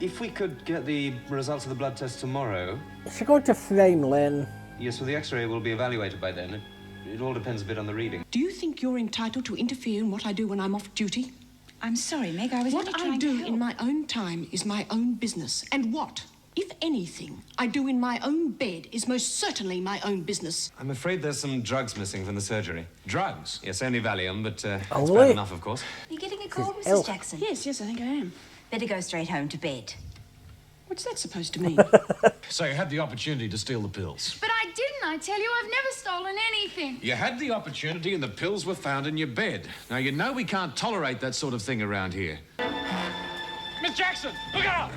If we could get the results of the blood test tomorrow... Is she going to frame Lynn? Yes, well, the X-ray will be evaluated by then. It all depends a bit on the reading. Do you think you're entitled to interfere in what I do when I'm off duty? I'm sorry, Meg, I was only trying to help. What I do in my own time is my own business. And what, if anything, I do in my own bed is most certainly my own business. I'm afraid there's some drugs missing from the surgery. Drugs? Yes, only Valium, but Oh, it's wait. bad enough, of course. Are you getting a cold, This is Mrs. ill. Jackson? Yes, I think I am. Better go straight home to bed. What's that supposed to mean? So you had the opportunity to steal the pills. But I didn't, I tell you. I've never stolen anything. You had the opportunity and the pills were found in your bed. Now, you know we can't tolerate that sort of thing around here. Miss Jackson, look out!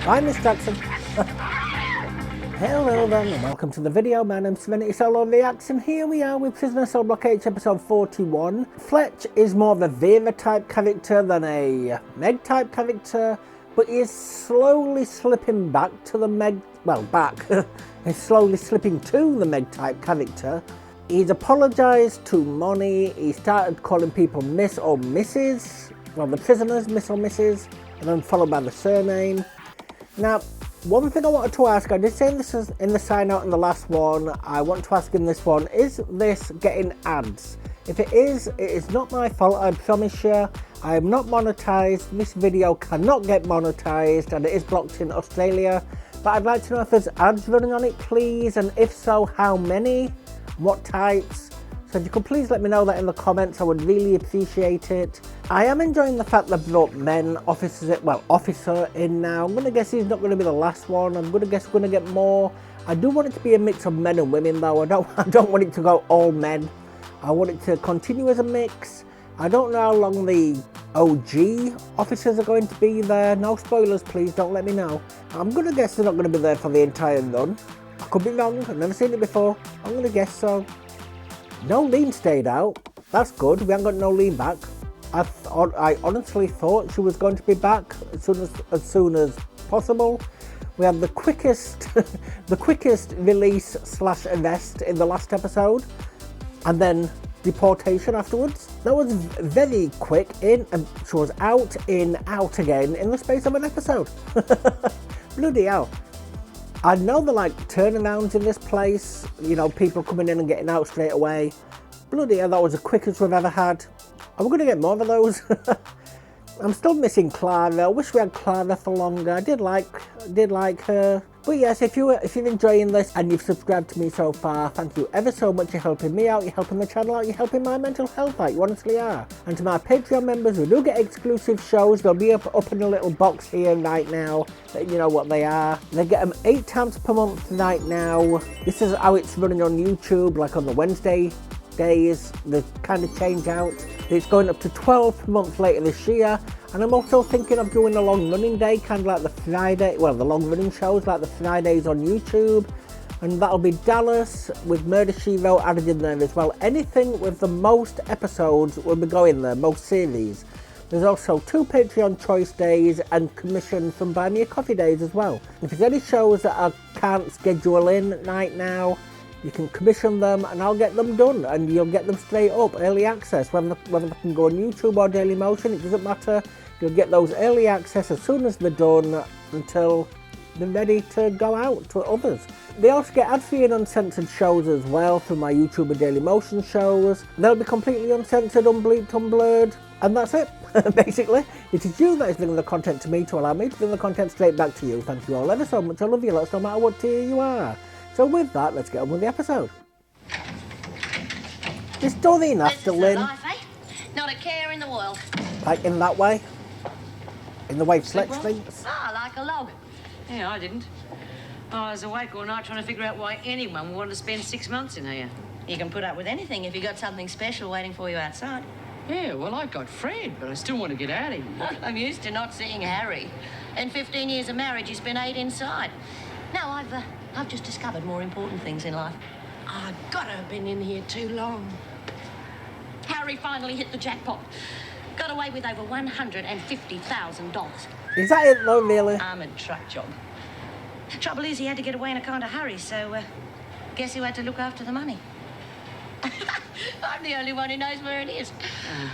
Hi, Miss Jackson. Hello then, and welcome to the video. My name's SerenitySoloREACTS, and here we are with Prisoner Cell Block H episode 41. Fletch is more of a Vera type character than a Meg type character, but he is slowly slipping back to the Meg, well, back. He's slowly slipping to the Meg type character. He's apologised to Moni. He started calling people Miss or Mrs. Well, the prisoners, Miss or Mrs. And then followed by the surname. Now, one thing I wanted to ask, I did say this in the sign out in the last one, I want to ask in this one, is this getting ads? If it is not my fault, I promise you. I am not monetized, this video cannot get monetized, and it is blocked in Australia. But I'd like to know if there's ads running on it, please, and if so, how many, what types. So if you could please let me know that in the comments, I would really appreciate it. I am enjoying the fact they've brought officer in now. I'm going to guess he's not going to be the last one. I'm going to guess we're going to get more. I do want it to be a mix of men and women though. I don't want it to go all men. I want it to continue as a mix. I don't know how long the OG officers are going to be there. No spoilers, please, don't let me know. I'm going to guess they're not going to be there for the entire run. I could be wrong, I've never seen it before. I'm going to guess so. Nolene stayed out. That's good. We haven't got Nolene back. I honestly thought she was going to be back as soon as possible. We had the quickest release / arrest in the last episode, and then deportation afterwards. That was very quick. In and she was out, in, out again in the space of an episode. Bloody hell. I know they're like turnarounds in this place, you know, people coming in and getting out straight away. Bloody hell, that was the quickest we've ever had. Are we going to get more of those? I'm still missing Clara. I wish we had Clara for longer. I did like her. But yes, if you're enjoying this and you've subscribed to me so far, thank you ever so much. You're helping me out, you're helping the channel out, you're helping my mental health out, you honestly are. And to my Patreon members who do get exclusive shows, they'll be up in a little box here right now, letting you know what they are. They get them 8 times per month right now. This is how it's running on YouTube, like on the Wednesday days, they kind of change out. It's going up to 12 per month later this year. And I'm also thinking of doing a long running day, kind of like the Friday, well, the long running shows, like the Fridays on YouTube. And that'll be Dallas with Murder, She Wrote added in there as well. Anything with the most episodes will be going there, most series. There's also 2 Patreon choice days and commission from Buy Me a Coffee days as well. If there's any shows that I can't schedule in right now, you can commission them and I'll get them done, and you'll get them straight up, early access, whether they can go on YouTube or Dailymotion, it doesn't matter. You'll get those early access as soon as they're done until they're ready to go out to others. They also get ad-free and uncensored shows as well through my YouTube and Dailymotion shows. They'll be completely uncensored, unbleeped, unblurred, and that's it. Basically, it is you that is bringing the content to me to allow me to bring the content straight back to you. Thank you all ever so much. I love you lots no matter what tier you are. So with that, let's get on with the episode. Is Doreen after Lynn? Life, eh? Not a care in the world. Like in that way? In the way Fletch thinks? Ah, like a log. Yeah, I didn't. I was awake all night trying to figure out why anyone would want to spend 6 months in here. You can put up with anything if you got something special waiting for you outside. Yeah, well, I got Fred, but I still want to get out of here. I'm used to not seeing Harry. In 15 years of marriage, he's been 8 inside. No, I've just discovered more important things in life. I've got to have been in here too long. Harry finally hit the jackpot. Got away with over $150,000. Is that it though, really? Armoured truck job. Trouble is, he had to get away in a kind of hurry, so guess who had to look after the money? I'm the only one who knows where it is.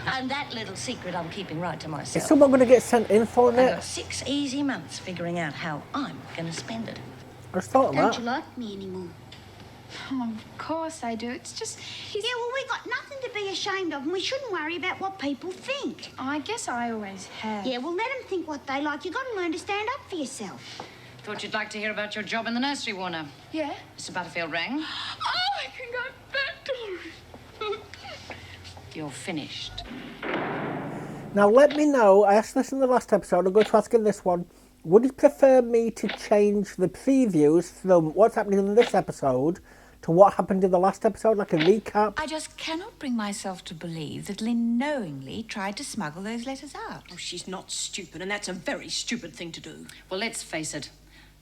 And that little secret I'm keeping right to myself. Is someone going to get sent in for I've got it? 6 easy months figuring out how I'm going to spend it. I just thought of Don't that. you like me anymore? Oh, of course I do. It's just... Yeah, well, we got nothing to be ashamed of, and we shouldn't worry about what people think. Oh, I guess I always have. Yeah, well, let them think what they like. You got to learn to stand up for yourself. Thought you'd like to hear about your job in the nursery, Warner. Yeah? Mr. Butterfield rang. Oh, I can go back to... You're finished. Now let me know, I asked this in the last episode, I'm going to ask in this one, would you prefer me to change the previews from what's happening in this episode to what happened in the last episode, like a recap? I just cannot bring myself to believe that Lynn knowingly tried to smuggle those letters out. Oh, she's not stupid, and that's a very stupid thing to do. Well, let's face it.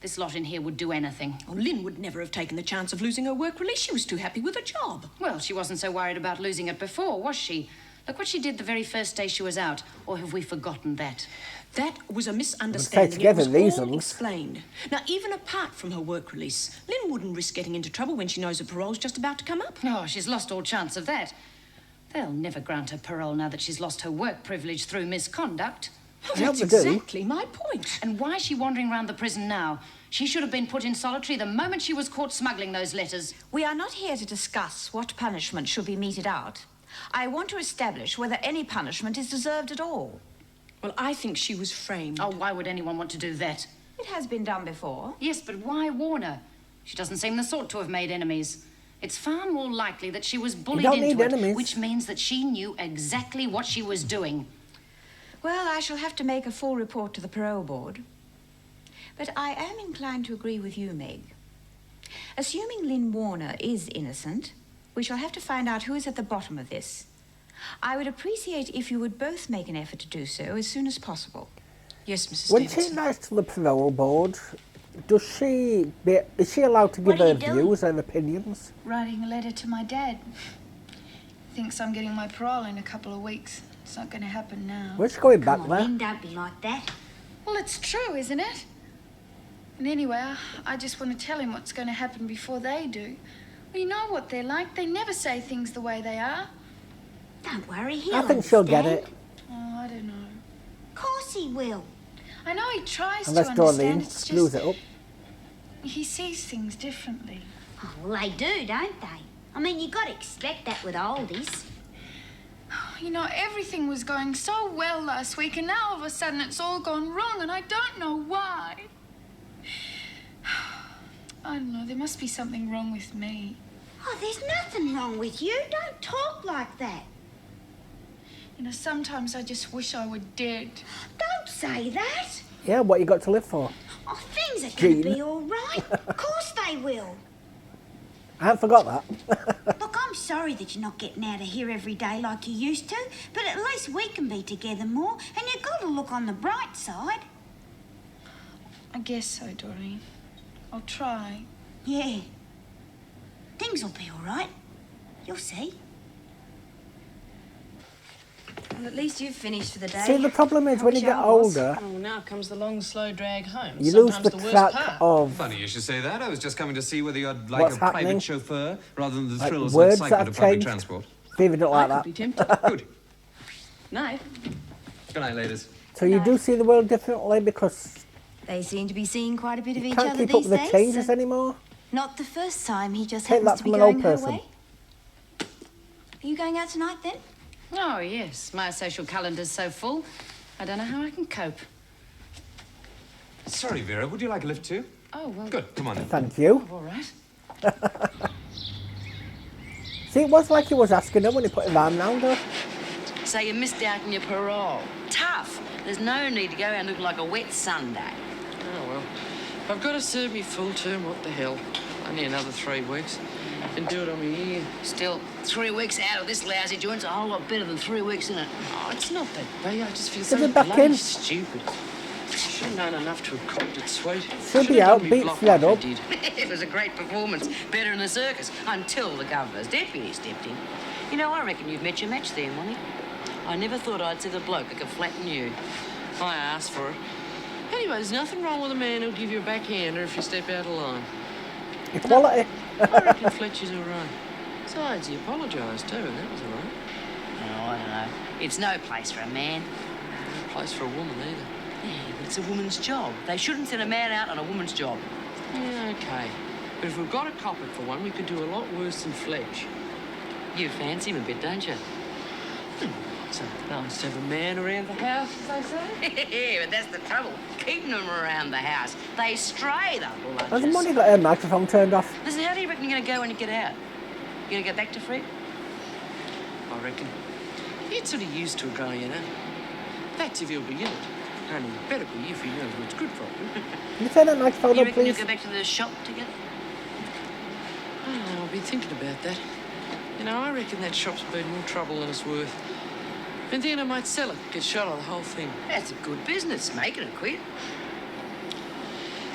This lot in here would do anything. Oh, Lynn would never have taken the chance of losing her work release. She was too happy with her job. Well, she wasn't so worried about losing it before, was she? Look what she did the very first day she was out. Or have we forgotten that? That was a misunderstanding. together It was all reasons. explained. Now, even apart from her work release, Lynn wouldn't risk getting into trouble when she knows her parole's just about to come up. Oh, she's lost all chance of that. They'll never grant her parole now that she's lost her work privilege through misconduct. Well, Yeah, that's we do. exactly my point. And why is she wandering around the prison now? She should have been put in solitary the moment she was caught smuggling those letters. We are not here to discuss what punishment should be meted out. I want to establish whether any punishment is deserved at all. Well, I think she was framed. Oh, why would anyone want to do that? It has been done before. Yes, but why Warner? She doesn't seem the sort to have made enemies. It's far more likely that she was bullied don't into need it, enemies. which means that she knew exactly what she was doing. Well, I shall have to make a full report to the parole board. But I am inclined to agree with you, Meg. Assuming Lynn Warner is innocent, we shall have to find out who is at the bottom of this. I would appreciate if you would both make an effort to do so as soon as possible. Yes, Mrs. When she Stevenson. writes to the parole board, is she allowed to give What are her you doing? views and opinions? Writing a letter to my dad. Thinks I'm getting my parole in a couple of weeks. It's not going to happen now. Where's she going back Come on, there? Lynn, don't be like that. Well, it's true, isn't it? And anyway, I just want to tell him what's going to happen before they do. Well, you know what they're like. They never say things the way they are. Don't worry, he'll I think she'll get understand. it. Oh, I don't know. Of course he will. I know he tries Unless to understand. Dorleen It's screws just it up. he sees things differently. Oh, well, they do, don't they? I mean, you got to expect that with oldies. You know, everything was going so well last week, and now all of a sudden it's all gone wrong, and I don't know why. I don't know. There must be something wrong with me. Oh, there's nothing wrong with you. Don't talk like that. You know, sometimes I just wish I were dead. Don't say that. Yeah, what you got to live for? Oh, things are going to Jean. be all right. Of course they will. I haven't forgot that. Look, I'm sorry that you're not getting out of here every day like you used to, but at least we can be together more, and you've got to look on the bright side. I guess so, Doreen. I'll try. Yeah. Things will be all right. You'll see. Well, at least you've finished for the day. See, the problem is when you get older, Oh, now comes the long, slow drag home. you lose Sometimes the worst track part. of Funny you should say that. I was just coming to see whether you had like What's a happening? private chauffeur rather than the Like, thrills and words that excitement have of public changed. transport. David don't like I that. could be tempted. Good. Night. Good night, ladies. So you do see the world differently because They seem to be seeing quite a bit of you each can't other keep up these with the days. changes anymore. Not the first time. He just Take happens that to be from an old going her person. way. Are you going out tonight then? Oh, yes. My social calendar's so full, I don't know how I can cope. Sorry, Vera. Would you like a lift too? Oh, well, Good. Come on then. Thank you. all right. See, it was like he was asking her when he put his arm round her. So you missed out on your parole. Tough. There's no need to go out looking like a wet Sunday. Oh, well. If I've got to serve me full term, what the hell? Only another 3 weeks. Can do it on me here. Still, 3 weeks out of this lousy joint's a whole lot better than 3 weeks in it. Oh, it's not that bad. I just feel Get so it back bloody in. stupid. I should have known enough to have copped it, sweet. She'll Should be have out, done me beat block Fred like I up. did. It was a great performance. Better than a circus. Until the governor's deputy stepped in. You know, I reckon you've met your match there, Monty. I never thought I'd see the bloke that could flatten you. I asked for it. Anyway, there's nothing wrong with a man who'll give you a backhander if you step out of line. Equality. I reckon Fletcher's all right. Besides, he apologised too, and that was all right. Oh, I don't know. It's no place for a man. No place for a woman either. Yeah, but it's a woman's job. They shouldn't send a man out on a woman's job. Yeah, OK. But if we've got to cop it for one, we could do a lot worse than Fletch. You fancy him a bit, don't you? It's nice to have a man around the house, as they say. Yeah, but that's the trouble. Keeping them around the house. They stray, the Has bludgers. Money got her microphone turned off? Listen, how do you reckon you're going to go when you get out? You going to go back to Fred? I reckon. You get sort of used to a guy, you know. That's if he'll be in it. Only better be if he knows what's good for him. Can you turn that microphone You on, reckon you'll please? go back to the shop together? I don't know, I've been thinking about that. You know, I reckon that shop's been more trouble than it's worth. Been thinking I might sell it, get shot of the whole thing. That's a good business, making it quit.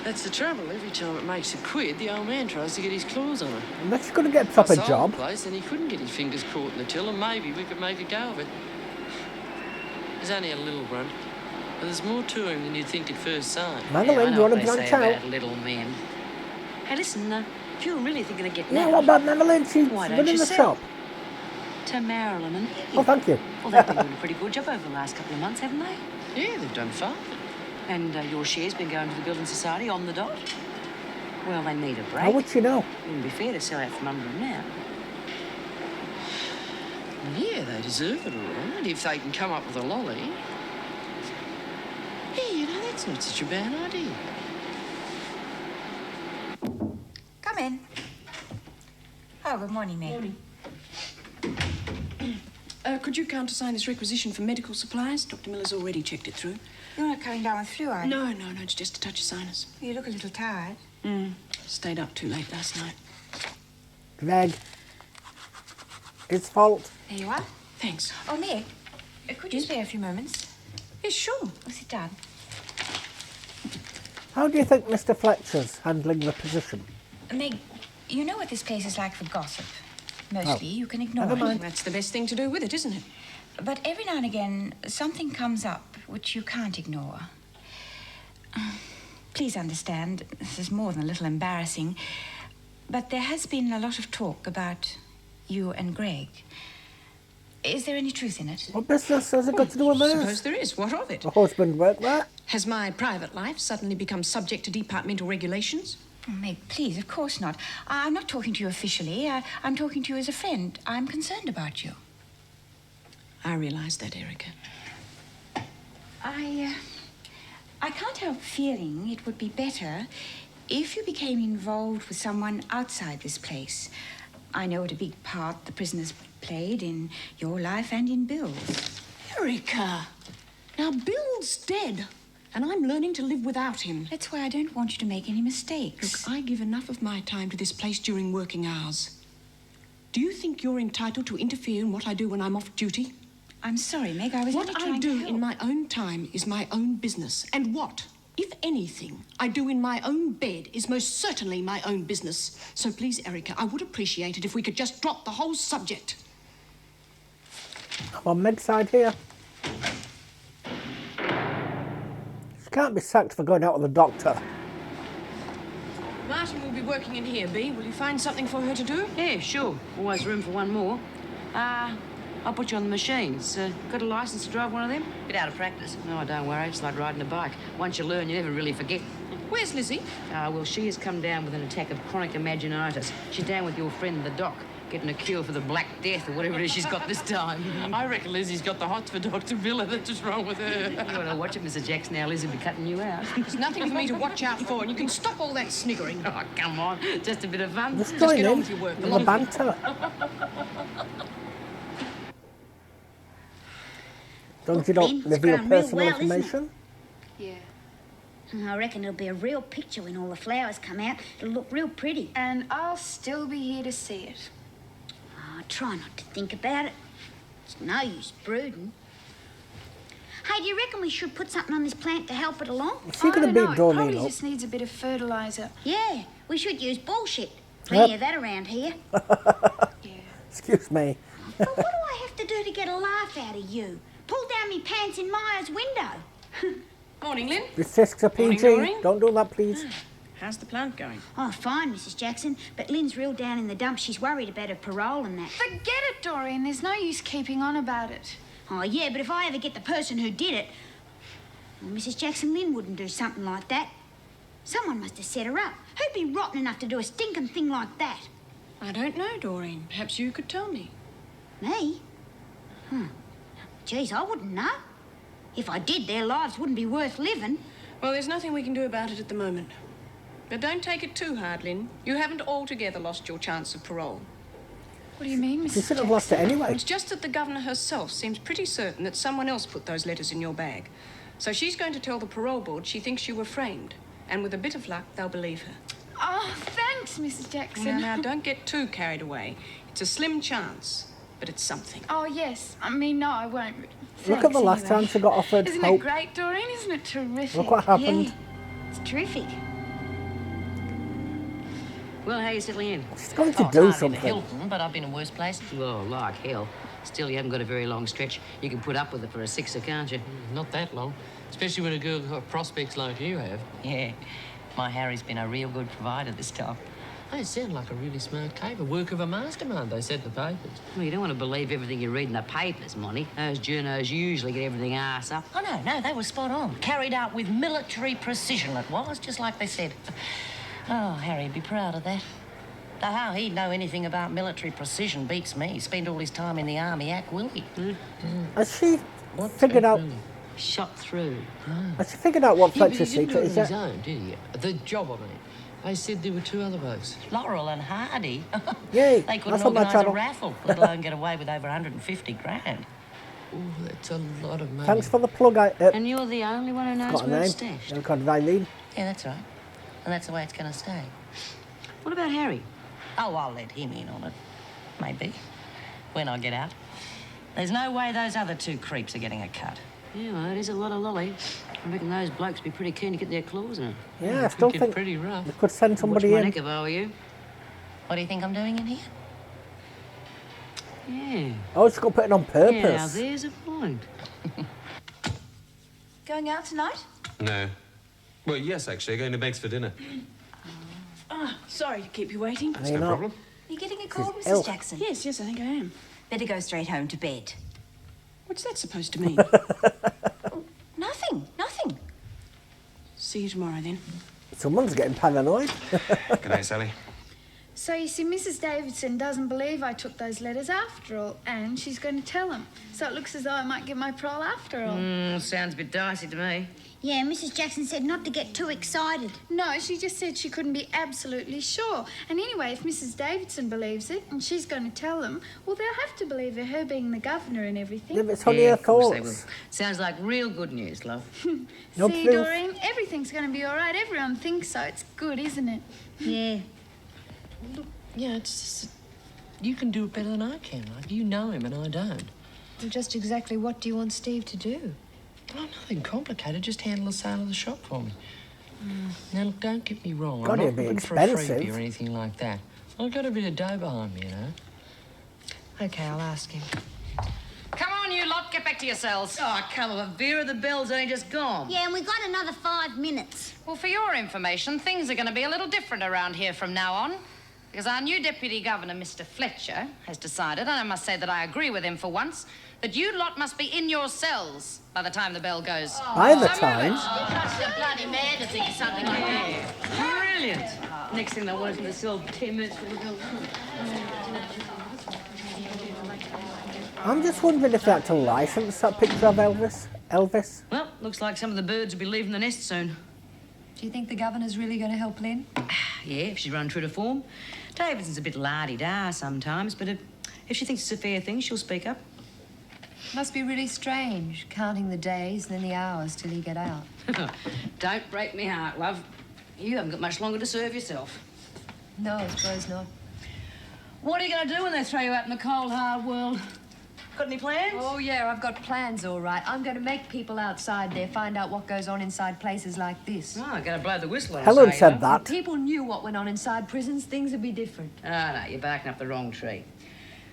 That's the trouble. Every time it makes a quid, the old man tries to get his claws on it. Unless you're going to get a proper If I sold job. the place, then he couldn't get his fingers caught in the till, and maybe we could make a go of it. He's only a little grunt, but there's more to him than you'd think at first sight. Madeline, you want to branch out? About little men. Hey, listen, if you're really thinking of getting Yeah, out, what about Madeline? She's why don't running you the sell? shop. To Marilyn and Peggy. Oh, thank you. Well, they've been doing a pretty good job over the last couple of months, haven't they? Yeah, they've done fine. And your share's been going to the Building Society on the dot. Well, they need a break. How would she know? It wouldn't be fair to sell out from under them now. Yeah, they deserve it all right, if they can come up with a lolly. Yeah, you know, that's not such a bad idea. Come in. Oh, good morning, Meg. Morning. Could you countersign this requisition for medical supplies? Dr. Miller's already checked it through. You're not coming down with flu, are you? No, it's just a touch of sinus. You look a little tired. Stayed up too late last night. Greg. It's fault. There you are. Thanks. Oh, Meg, could you spare a few moments? Yes, sure. Oh, sit down. How do you think Mr. Fletcher's handling the position? Meg, you know what this place is like for gossip. Mostly, you can ignore Never it. mind. That's the best thing to do with it, isn't it? But every now and again, something comes up which you can't ignore. Please understand, this is more than a little embarrassing, but there has been a lot of talk about you and Greg. Is there any truth in it? What business has it got to do with I this? suppose there is. What of it? The husband work there? Has my private life suddenly become subject to departmental regulations? Oh, Meg, please, of course not. I'm not talking to you officially. I'm talking to you as a friend. I'm concerned about you. I realise that, Erica. I can't help feeling it would be better if you became involved with someone outside this place. I know what a big part the prisoners played in your life and in Bill's. Erica! Now, Bill's dead, and I'm learning to live without him. That's why I don't want you to make any mistakes. Look, I give enough of my time to this place during working hours. Do you think you're entitled to interfere in what I do when I'm off duty? I'm sorry, Meg, I was only What I trying to do help. in my own time is my own business. And what, if anything, I do in my own bed is most certainly my own business. So please, Erica, I would appreciate it if we could just drop the whole subject. I'm on Meg's side here. She can't be sacked for going out with the doctor. Martin will be working in here, Bea. Will you find something for her to do? Yeah, sure. Always room for one more. I'll put you on the machines. Got a license to drive one of them? Bit out of practice. No, don't worry. It's like riding a bike. Once you learn, you never really forget. Where's Lizzie? Well, she has come down with an attack of chronic imaginitis. She's down with your friend, the doc, getting a cure for the Black Death or whatever it is she's got this time. I reckon Lizzie's got the hots for Dr. Miller. That's what's wrong with her. You want to watch it, Mr. Jackson. Now Liz will be cutting you out. There's nothing for me to watch out for, and you can stop all that sniggering. Oh, come on. Just a bit of fun. Just Just join get on in with your work. in the banter. Don't you don't It's reveal grown real personal well, isn't it? information? Yeah. I reckon it'll be a real picture when all the flowers come out. It'll look real pretty. And I'll still be here to see it. Oh, try not to think about it. It's no use brooding. Hey, do you reckon we should put something on this plant to help it along? Is she going to I don't beat know, it probably Doreen up? just needs a bit of fertilizer. Yeah, we should use bullshit. Plenty Yep. of that around here. Yeah. Excuse me. But what do I have to do to get a laugh out of you? Pull down me pants in Maya's window. Morning, Lynn. This disc's a Morning, PG. Doreen. Don't do that, please. How's the plant going? Oh, fine, Mrs. Jackson. But Lynn's real down in the dumps. She's worried about her parole and that. Forget it, Doreen. There's no use keeping on about it. Oh, yeah, but if I ever get the person who did it... Well, Mrs. Jackson, Lynn wouldn't do something like that. Someone must have set her up. Who'd be rotten enough to do a stinking thing like that? I don't know, Doreen. Perhaps you could tell me. Me? Geez, I wouldn't know. If I did, their lives wouldn't be worth living. Well, there's nothing we can do about it at the moment. But don't take it too hard, Lynn. You haven't altogether lost your chance of parole. What do you mean, Mrs. She should have lost it anyway. It's just that the governor herself seems pretty certain that someone else put those letters in your bag. So she's going to tell the parole board she thinks you were framed. And with a bit of luck, they'll believe her. Oh, thanks, Mrs. Jackson. Now, don't get too carried away. It's a slim chance, but it's something. Oh, yes. I mean, no, I won't. Look at the last time she got offered Isn't help. it great, Doreen? Isn't it terrific? Look what happened. Yeah, it's terrific. Well, how you settling in? She's going to it's do hardly something. the Hilton, but I've been in worse places. Well, like hell. Still, you haven't got a very long stretch. You can put up with it for a sixer, can't you? Not that long. Especially when a girl's got prospects like you have. Yeah. My Harry's been a real good provider this time. They sound like a really smart cave, a work of a mastermind, they said in the papers. Well, you don't want to believe everything you read in the papers, Monty. Those journos usually get everything arse up. Oh, no, they were spot on. Carried out with military precision, it was, just like they said. Oh, Harry'd be proud of that. Though how he'd know anything about military precision beats me. He spent all his time in the army, act will he? Has she figured out... Shot through. Has she figured out what Yeah, but he Fletcher's didn't do secret it is on his yet? own, did he? The job, I mean. They said there were two other blokes. Laurel and Hardy. Yay, They couldn't that's on my organise a channel. raffle, let alone get away with over 150 grand. Oh, that's a lot of money. Thanks for the plug. And you're the only one who knows Got a where name. it's stashed. It's called Eileen. Yeah, that's right. And that's the way it's going to stay. What about Harry? Oh, I'll let him in on it. Maybe. When I get out. There's no way those other two creeps are getting a cut. Yeah, well, it is a lot of lolly. I reckon those blokes would be pretty keen to get their claws in it. Yeah, I still Get think pretty rough. they could send somebody Watch my in. neck if I were you. What do you think I'm doing in here? Yeah. Oh, she's got to put it on purpose. Yeah, now there's a point. Going out tonight? No. Well, yes, actually. Going to Meg's for dinner. Oh, sorry to keep you waiting. No, you're not. Problem? Are you getting a cold, She's Mrs. ill. Jackson? Yes, I think I am. Better go straight home to bed. What's that supposed to mean? Nothing. See you tomorrow, then. Someone's getting paranoid. Good night, Sally. So you see, Mrs. Davidson doesn't believe I took those letters after all, and she's going to tell him. So it looks as though I might get my parole after all. Sounds a bit dicey to me. Yeah, Mrs. Jackson said not to get too excited. No, she just said she couldn't be absolutely sure. And anyway, if Mrs. Davidson believes it, and she's going to tell them, well, they'll have to believe her being the governor and everything. Yeah, but it's only her of course they will. thoughts. Sounds like real good news, love. No See, proof. Doreen, everything's going to be all right. Everyone thinks so. It's good, isn't it? Yeah. Yeah, it's just... You can do it better than I can. Like, you know him and I don't. Well, just exactly what do you want Steve to do? Oh, nothing complicated. Just handle the sale of the shop for me. Now, look, don't get me wrong. God, I'm it'd not be looking for a expensive. freebie or anything like that. I've got a bit of dough behind me, you know. Okay, I'll ask him. Come on, you lot, get back to your cells. Oh, come on, Vera, the bell's only just gone. Yeah, and we've got another 5 minutes. Well, for your information, things are going to be a little different around here from now on. Because our new Deputy Governor, Mr. Fletcher, has decided, and I must say that I agree with him for once, that you lot must be in your cells by the time the bell goes. By the time? You're bloody mad to think of something like that. Brilliant. Next thing they want us in the cell 10 minutes for the bell. I'm just wondering if they had to license that picture of Elvis. Well, looks like some of the birds will be leaving the nest soon. Do you think the governor's really going to help Lynn? Yeah, if she's run true to form. Davidson's a bit la-di-da sometimes, but if she thinks it's a fair thing, she'll speak up. Must be really strange, counting the days and then the hours till you get out. Don't break me heart, love. You haven't got much longer to serve yourself. No, I suppose not. What are you going to do when they throw you out in the cold, hard world? Got any plans? Oh, yeah, I've got plans, all right. I'm going to make people outside there find out what goes on inside places like this. Oh, I'm going to blow the whistle on Helen say, said you know. that. If people knew what went on inside prisons, things would be different. Oh, no, you're barking up the wrong tree.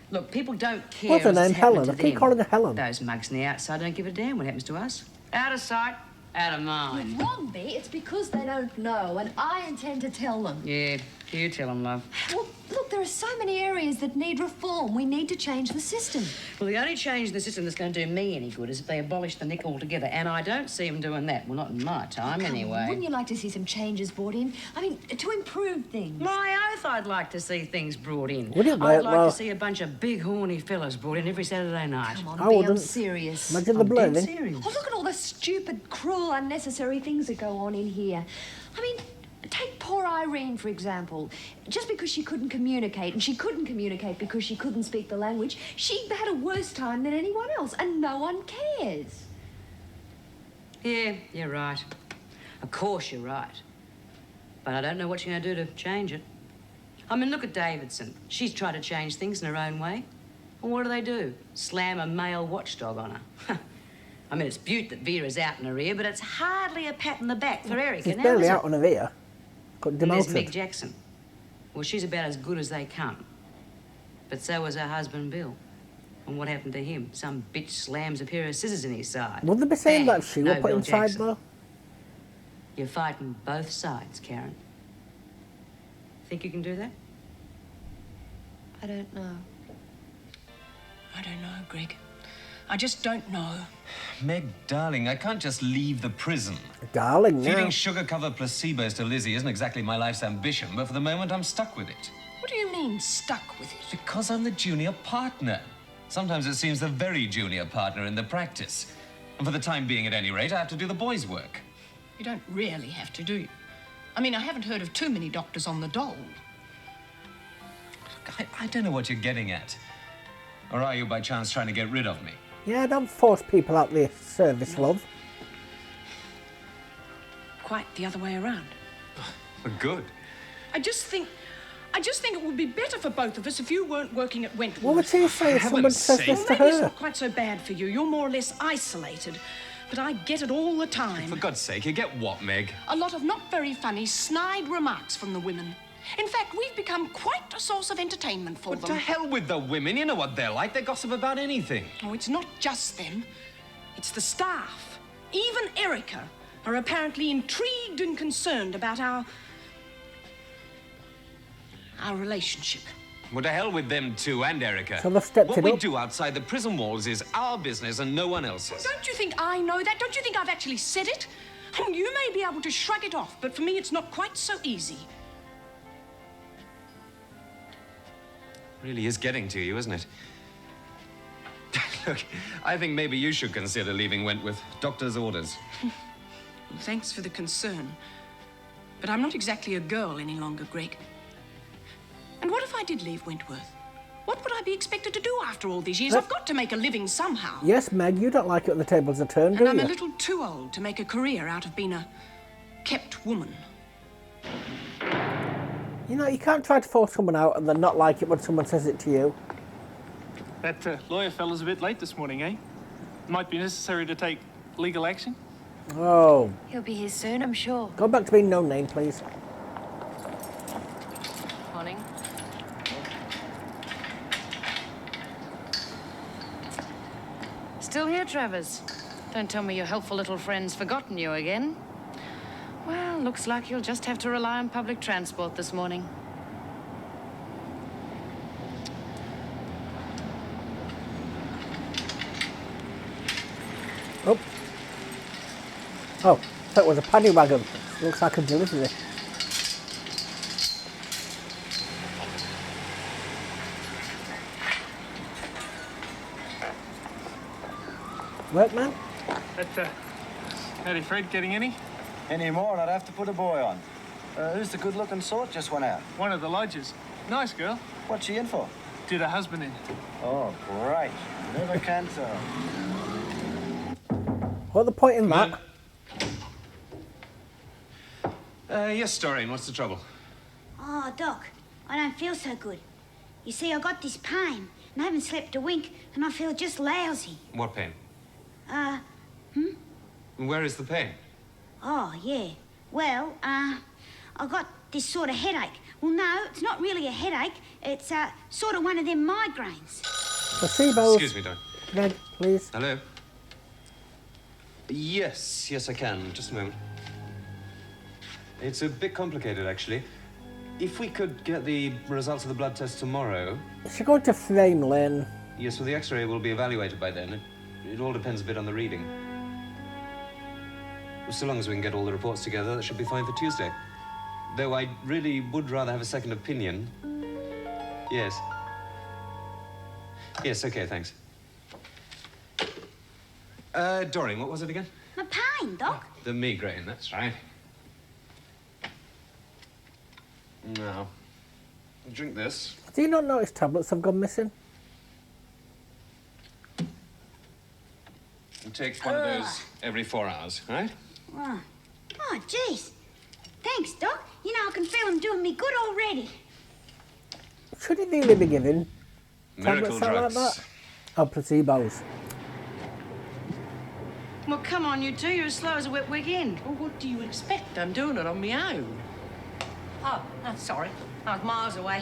Look, people don't care What's her what's name? happening Helen. to I keep them. calling her Helen. Those mugs on the outside don't give a damn what happens to us. Out of sight, Out of mind. You're wrong, B. It's because they don't know, and I intend to tell them. Yeah, you tell them, love. Well, look, there are so many areas that need reform. We need to change the system. Well, the only change in the system that's going to do me any good is if they abolish the nick altogether, and I don't see them doing that. Well, not in my time, anyway. Wouldn't you like to see some changes brought in? I mean, to improve things. My oath, I'd like to see things brought in. Would you, I'd like to see a bunch of big, horny fellas brought in every Saturday night. Come on, I B, wouldn't. I'm serious. Imagine the I'm dead blurring. serious. Oh, look at all the stupid, cruel, unnecessary things that go on in here. I mean, take poor Irene, for example. Just because she couldn't communicate, and she couldn't communicate because she couldn't speak the language, she had a worse time than anyone else, and no one cares. Yeah, you're right. Of course you're right. But I don't know what you're going to do to change it. I mean, look at Davidson. She's tried to change things in her own way. Well, what do? Slam a male watchdog on her. I mean, it's beaut that Vera's out in her ear, but it's hardly a pat on the back for Erica. She's barely out on her ear. Got And there's Meg demoted. Jackson. Well, she's about as good as they come. But so was her husband, Bill. And what happened to him? Some bitch slams a pair of scissors in his side. Would they be saying Bang. that if she No were put Bill inside, Jackson. though? You're fighting both sides, Karen. Think you can do that? I don't know. I don't know, Greg. I just don't know. Meg, darling, I can't just leave the prison. Darling, Feeding now. sugar-covered placebos to Lizzie isn't exactly my life's ambition, but for the moment I'm stuck with it. What do you mean, stuck with it? Because I'm the junior partner. Sometimes it seems the very junior partner in the practice. And for the time being, at any rate, I have to do the boys' work. You don't really have to, do you? I mean, I haven't heard of too many doctors on the dole. I don't know what you're getting at. Or are you, by chance, trying to get rid of me? Yeah, don't force people out the service, love. Quite the other way around. Good. I just think it would be better for both of us if you weren't working at Wentworth. What would she say if someone says this Well, to maybe it's her? not quite so bad for you. You're more or less isolated. But I get it all the time. For God's sake, you get what, Meg? A lot of not very funny, snide remarks from the women. In fact, we've become quite a source of entertainment for But them. to hell with the women. You know what they're like. They gossip about anything. Oh, it's not just them. It's the staff. Even Erica are apparently intrigued and concerned about our relationship. Well, to hell with them too, and Erica. So they've stepped what it we up. do outside the prison walls is our business and no one else's. Don't you think I know that? Don't you think I've actually said it? I mean, you may be able to shrug it off, but for me it's not quite so easy. Really is getting to you, isn't it? Look, I think maybe you should consider leaving Wentworth. Doctor's orders. Thanks for the concern. But I'm not exactly a girl any longer, Greg. And what if I did leave Wentworth? What would I be expected to do after all these years? I've got to make a living somehow. Yes, Meg, you don't like it when the tables are turned, do And I'm you? a little too old to make a career out of being a kept woman. You know, you can't try to force someone out and then not like it when someone says it to you. That lawyer fella's a bit late this morning, eh? Might be necessary to take legal action. Oh. He'll be here soon, I'm sure. Go back to being no name, please. Morning. Still here, Travers? Don't tell me your helpful little friend's forgotten you again. Well, looks like you'll just have to rely on public transport this morning. Oh. Oh, that was a paddy wagon. Looks like a delivery. Workman? Howdy, Fred, getting any? Any more and I'd have to put a boy on. Who's the good-looking sort just went out? One of the lodgers. Nice girl. What's she in for? Did her husband in. Oh, great. Never can tell. What the point in that? Yes, Doreen, what's the trouble? Oh, Doc, I don't feel so good. You see, I got this pain, and I haven't slept a wink, and I feel just lousy. What pain? Where is the pain? Oh, yeah. Well, I got this sort of headache. Well, no, it's not really a headache. It's, sort of one of them migraines. Placebos. Excuse me, Doreen. Meg, please. Hello? Yes, I can. Just a moment. It's a bit complicated, actually. If we could get the results of the blood test tomorrow... Is she going to frame Lynn? Yes, well, the X-ray will be evaluated by then. It all depends a bit on the reading. So long as we can get all the reports together, that should be fine for Tuesday. Though I really would rather have a second opinion. Yes. Yes, okay, thanks. Doreen, what was it again? My pain, Doc. The migraine, that's right. Now, drink this. Do you not notice tablets have gone missing? And take one of those every 4 hours, right? Oh, jeez. Thanks, Doc. You know, I can feel them doing me good already. Should it really be given Miracle tablets drugs. like that? Oh, placebos. Well, come on, you two. You're as slow as a wet weekend. Well, what do you expect? I'm doing it on my own. Oh, sorry. I was miles away.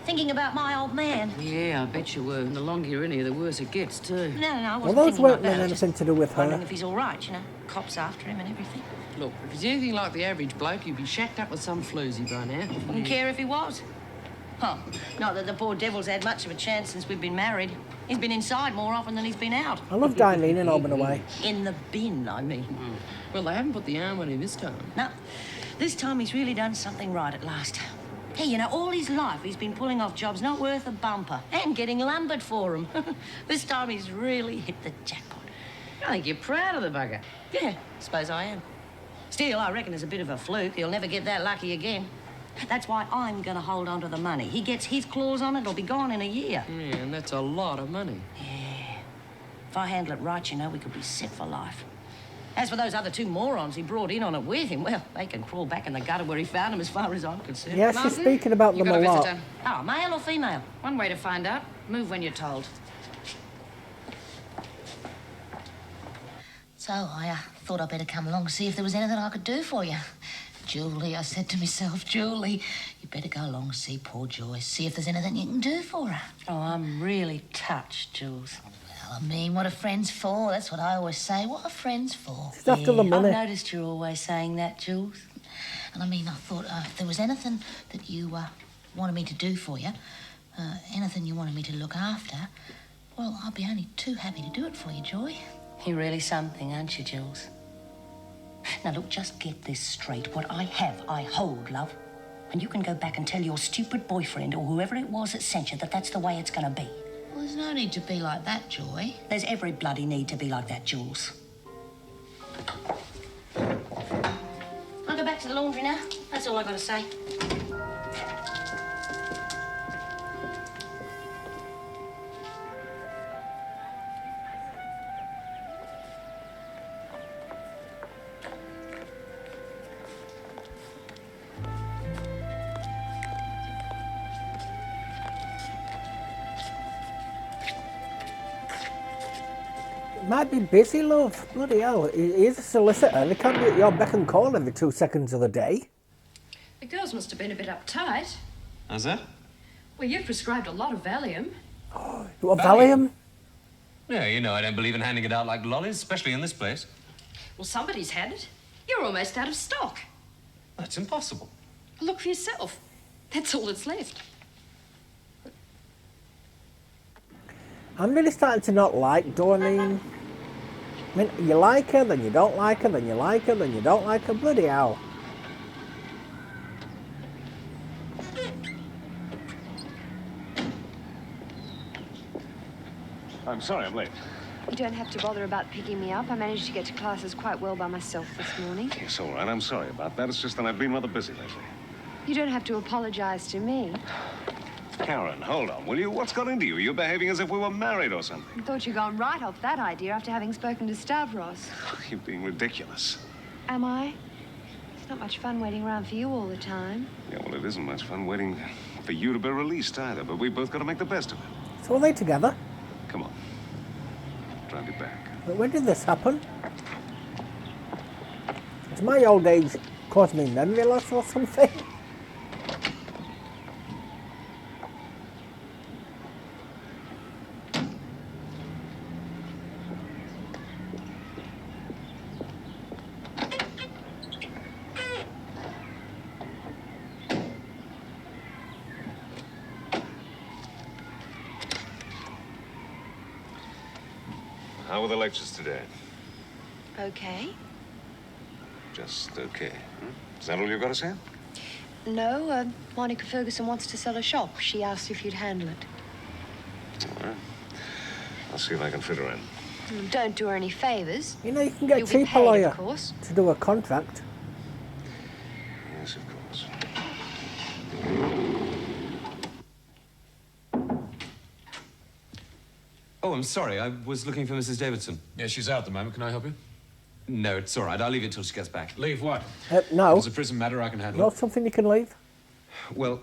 Thinking about my old man. Yeah, I bet you were. And the longer you're in here, the worse it gets, too. No, I Well, wasn't those thinking weren't like that. anything to do with Wondering her. if he's all right, you know. Cops after him and everything. Look, if he's anything like the average bloke, you'd be shacked up with some floozy by now. Wouldn't care if he was. Huh. Not that the poor devil's had much of a chance since we've been married. He's been inside more often than he's been out. I love Darlene and Auburn away. In the bin, I mean. Well, they haven't put the arm on him this time. No, this time he's really done something right at last. Hey, you know, all his life he's been pulling off jobs not worth a bumper and getting lumbered for them. This time he's really hit the jackpot. I think you're proud of the bugger. Yeah, suppose I am. Still, I reckon it's a bit of a fluke. He'll never get that lucky again. That's why I'm going to hold on to the money. He gets his claws on it, it'll be gone in a year. Yeah, and that's a lot of money. Yeah. If I handle it right, you know, we could be set for life. As for those other two morons he brought in on it with him, well, they can crawl back in the gutter where he found them as far as I'm concerned. Yeah, she's speaking about You them got a a lot. visitor. Oh, male or female? One way to find out. Move when you're told. So I thought I'd better come along and see if there was anything I could do for you. Julie, I said to myself, Julie, you better go along and see poor Joyce, see if there's anything you can do for her. Oh, I'm really touched, Jules. Well, I mean, what are friends for? That's what I always say. What are friends for? She's after the money. I've noticed you're always saying that, Jules. And I mean, I thought if there was anything that you wanted me to do for you, anything you wanted me to look after, well, I'd be only too happy to do it for you, Joy. You're really something, aren't you, Jules? Now, look, just get this straight. What I have, I hold, love. And you can go back and tell your stupid boyfriend or whoever it was that sent you that that's the way it's going to be. Well, there's no need to be like that, Joy. There's every bloody need to be like that, Jules. I'll go back to the laundry now. That's all I've got to say. Might be busy, love. Bloody hell. He is a solicitor. He can't be at your beck and call every 2 seconds of the day. The girls must have been a bit uptight. How's that? Well, you've prescribed a lot of Valium. You want Valium? Yeah, you know I don't believe in handing it out like lollies, especially in this place. Well, somebody's had it. You're almost out of stock. That's impossible. Look for yourself. That's all that's left. I'm really starting to not like Doreen. I mean, you like her, then you don't like her, then you like her, then you don't like her. Bloody hell. I'm sorry I'm late. You don't have to bother about picking me up. I managed to get to classes quite well by myself this morning. It's all right. I'm sorry about that. It's just that I've been rather busy lately. You don't have to apologize to me. Karen, hold on, will you? What's got into you? You're behaving as if we were married or something. I thought you'd gone right off that idea after having spoken to Stavros. You're being ridiculous. Am I? It's not much fun waiting around for you all the time. Yeah, well, it isn't much fun waiting for you to be released either, but we've both got to make the best of it. So are they together? Come on. Drive you back. But when did this happen? Does my old age cause me memory loss or something? How were the lectures today? Okay. Just okay. Is that all you've got to say? No, Monica Ferguson wants to sell a shop. She asked if you'd handle it. All right. I'll see if I can fit her in. Don't do her any favours. You know, you can get You'll be cheaper paid, lawyer of course. to do a contract. Yes, of course. Oh, I'm sorry. I was looking for Mrs. Davidson. Yeah, she's out at the moment. Can I help you? No, it's all right. I'll leave it till she gets back. Leave what? No. If it's a prison matter, I can handle Not it. something you can leave. Well,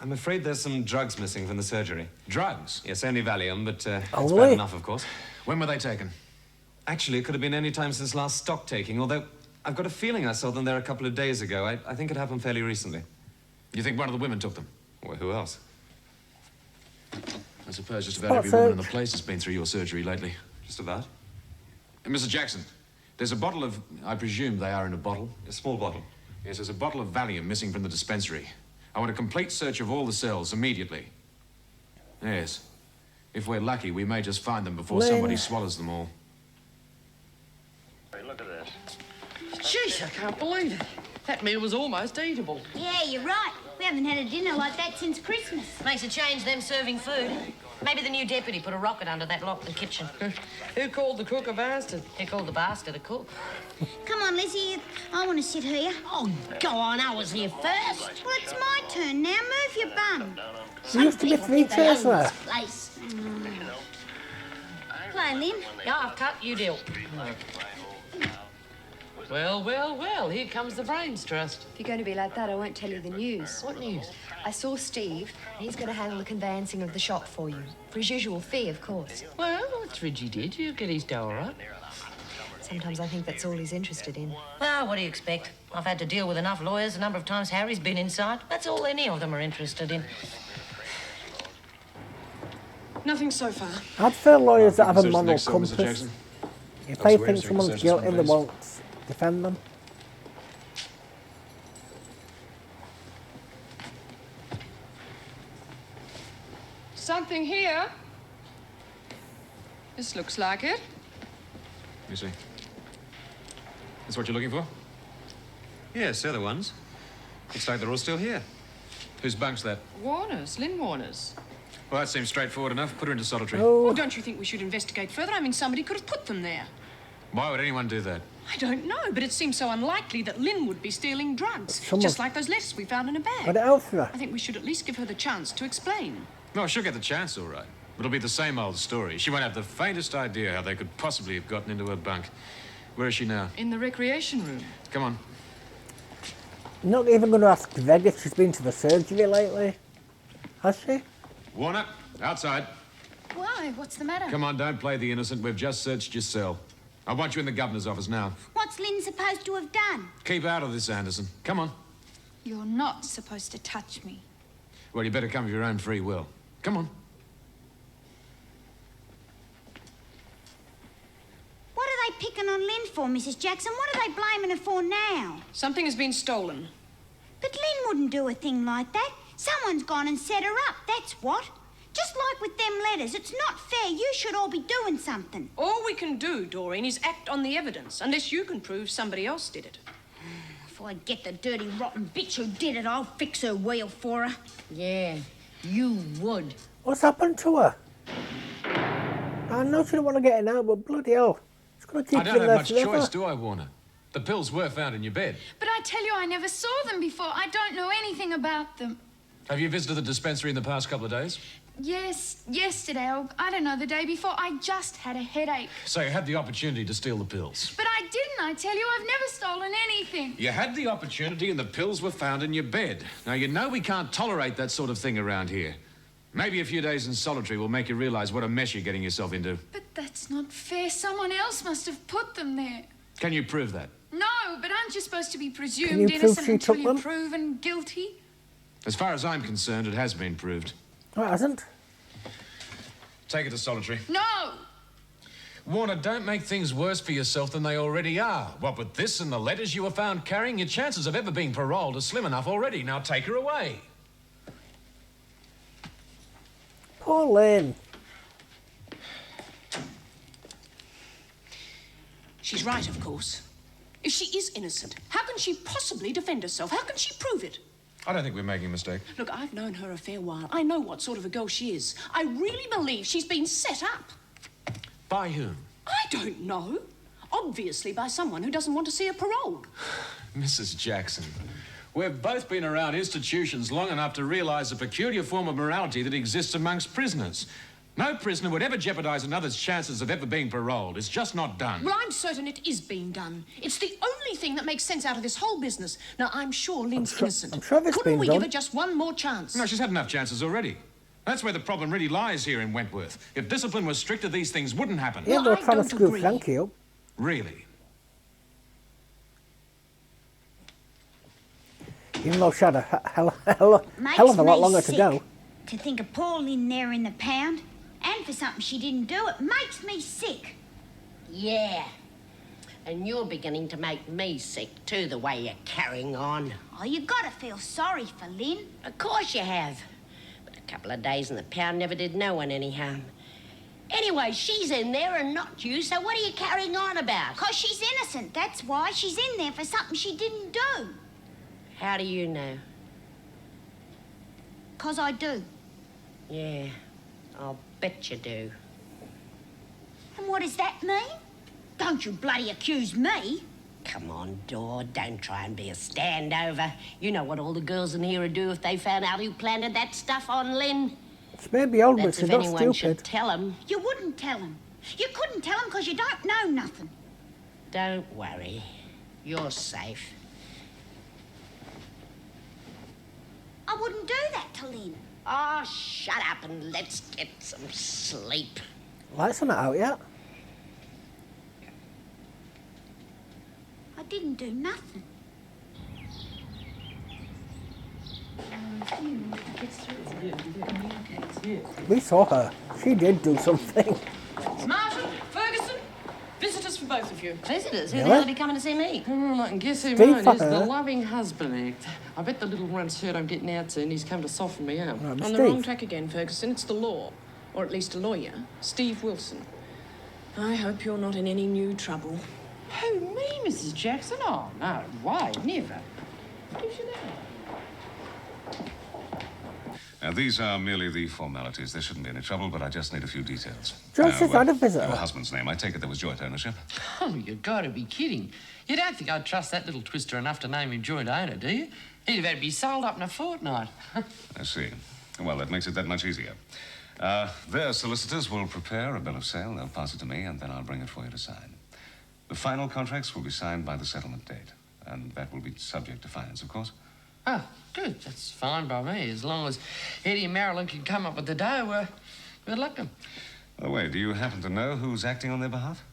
I'm afraid there's some drugs missing from the surgery. Drugs? Yes, only Valium, but it's Only? bad enough, of course. When were they taken? Actually, it could have been any time since last stock taking, although I've got a feeling I saw them there a couple of days ago. I think it happened fairly recently. You think one of the women took them? Well, who else? I suppose just about every woman in the place has been through your surgery lately. Just about. Mr. Jackson, there's a bottle of... I presume they are in a bottle? A small bottle. Yes, there's a bottle of Valium missing from the dispensary. I want a complete search of all the cells immediately. Yes. If we're lucky, we may just find them before somebody swallows them all. Hey, look at this. Jeez, I can't believe it. That meal was almost eatable. Yeah, you're right. We haven't had a dinner like that since Christmas. Makes a change them serving food. Maybe the new deputy put a rocket under that locked kitchen. Who called the cook a bastard? He called the bastard a cook. Come on, Lizzie. I want to sit here. Oh, go on. I was here first. Well, it's my turn now. Move your bum. There used to be 3 chairs there. Place. Play, Lynn. Yeah, I've cut. You deal. Well, well, well, here comes the Brains Trust. If you're going to be like that, I won't tell you the news. What news? I saw Steve. He's going to handle the conveyancing of the shop for you. For his usual fee, of course. Well, what's Reggie did? You get his dough, all right? Sometimes I think that's all he's interested in. Well, what do you expect? I've had to deal with enough lawyers a number of times. Harry's been inside. That's all any of them are interested in. Nothing so far. I'd prefer lawyers that have a moral Next cell, Mr. compass. Jackson. If they Elsewhere, think so you can someone's search this guilty, one, they please. won't defend them. Something here. This looks like it. You see. That's what you're looking for? Yes, they're the ones. Looks like they're all still here. Whose bunk's that? Warner's, Lynn Warner's. Well, that seems straightforward enough. Put her into solitary. Oh, don't you think we should investigate further? I mean, somebody could have put them there. Why would anyone do that? I don't know, but it seems so unlikely that Lynn would be stealing drugs. Just like those letters we found in a bag. What else for her? I think we should at least give her the chance to explain. No, she'll get the chance, all right. But it'll be the same old story. She won't have the faintest idea how they could possibly have gotten into her bunk. Where is she now? In the recreation room. Come on. I'm not even going to ask Greg if she's been to the surgery lately. Has she? Warner, outside. Why? What's the matter? Come on, don't play the innocent. We've just searched your cell. I want you in the governor's office now. What's Lynn supposed to have done? Keep out of this, Anderson. Come on. You're not supposed to touch me. Well, you better come of your own free will. Come on. What are they picking on Lynn for, Mrs. Jackson? What are they blaming her for now? Something has been stolen. But Lynn wouldn't do a thing like that. Someone's gone and set her up, that's what. Just like with them letters, it's not fair. You should all be doing something. All we can do, Doreen, is act on the evidence, unless you can prove somebody else did it. If I get the dirty, rotten bitch who did it, I'll fix her wheel for her. Yeah, you would. What's happened to her? I know she didn't want to get in out, but bloody hell. It's going to keep I don't you have there much forever. choice, do I, Warner? The pills were found in your bed. But I tell you, I never saw them before. I don't know anything about them. Have you visited the dispensary in the past couple of days? Yes, yesterday, or I don't know, the day before, I just had a headache. So you had the opportunity to steal the pills. But I didn't, I tell you. I've never stolen anything. You had the opportunity and the pills were found in your bed. Now, you know we can't tolerate that sort of thing around here. Maybe a few days in solitary will make you realise what a mess you're getting yourself into. But that's not fair. Someone else must have put them there. Can you prove that? No, but aren't you supposed to be you presumed prove innocent she until took you're them? proven guilty? As far as I'm concerned, it has been proved. Oh, it hasn't. Take it to solitary. No! Warner, don't make things worse for yourself than they already are. What with this and the letters you were found carrying, your chances of ever being paroled are slim enough already. Now take her away. Poor Lynn. She's right, of course. If she is innocent, how can she possibly defend herself? How can she prove it? I don't think we're making a mistake. Look, I've known her a fair while. I know what sort of a girl she is. I really believe she's been set up. By whom? I don't know. Obviously by someone who doesn't want to see her paroled. Mrs. Jackson, we've both been around institutions long enough to realise the peculiar form of morality that exists amongst prisoners. No prisoner would ever jeopardise another's chances of ever being paroled. It's just not done. Well, I'm certain it is being done. It's the only thing that makes sense out of this whole business. Now, I'm sure Lynn's innocent. I'm sure it's Couldn't been we done. give her just one more chance? No, she's had enough chances already. That's where the problem really lies here in Wentworth. If discipline was stricter, these things wouldn't happen. Yeah, they're trying to screw Frankie up. Really? Even though she had a hell of a lot longer to go. To think of poor Lynn there in the pound, and for something she didn't do, it makes me sick. Yeah. And you're beginning to make me sick too, the way you're carrying on. Oh, you gotta feel sorry for Lynn. Of course you have. But a couple of days in the pound never did no one any harm. Anyway, she's in there and not you, so what are you carrying on about? 'Cause she's innocent, that's why. She's in there for something she didn't do. How do you know? 'Cause I do. Yeah, I'll bet you do. And what does that mean? Don't you bloody accuse me. Come on, Dor, don't try and be a standover. You know what all the girls in here would do if they found out who planted that stuff on Lynn. It's maybe old, but That's she's if not anyone stupid. should tell them. You wouldn't tell him. You couldn't tell him because you don't know nothing. Don't worry. You're safe. I wouldn't do that to Lynn. Oh, shut up and let's get some sleep. Lights are not out yet. I didn't do nothing. We saw her. She did do something. Marshall, Ferguson, visitors for both of you. Visitors? Who Really? the hell are be coming to see me? Well, I can guess who Steve mine for is, the her. loving husband act. I bet the little runt's heard I'm getting out soon. He's come to soften me up. No, On the Steve. wrong track again, Ferguson. It's the law. Or at least a lawyer. Steve Wilson. I hope you're not in any new trouble. Who, me, Mrs. Jackson? Oh, no way, never. Who's your name? Now, these are merely the formalities. There shouldn't be any trouble, but I just need a few details. Joyce has had a visitor. Your husband's name. I take it there was joint ownership. Oh, you gotta be kidding. You don't think I'd trust that little twister enough to name him joint owner, do you? He'd have had to be sold up in a fortnight. I see. Well, that makes it that much easier. Their solicitors will prepare a bill of sale. They'll pass it to me, and then I'll bring it for you to sign. The final contracts will be signed by the settlement date, and that will be subject to finance, of course. Oh, good. That's fine by me. As long as Eddie and Marilyn can come up with the dough, we'll luck them. By the way, do you happen to know who's acting on their behalf?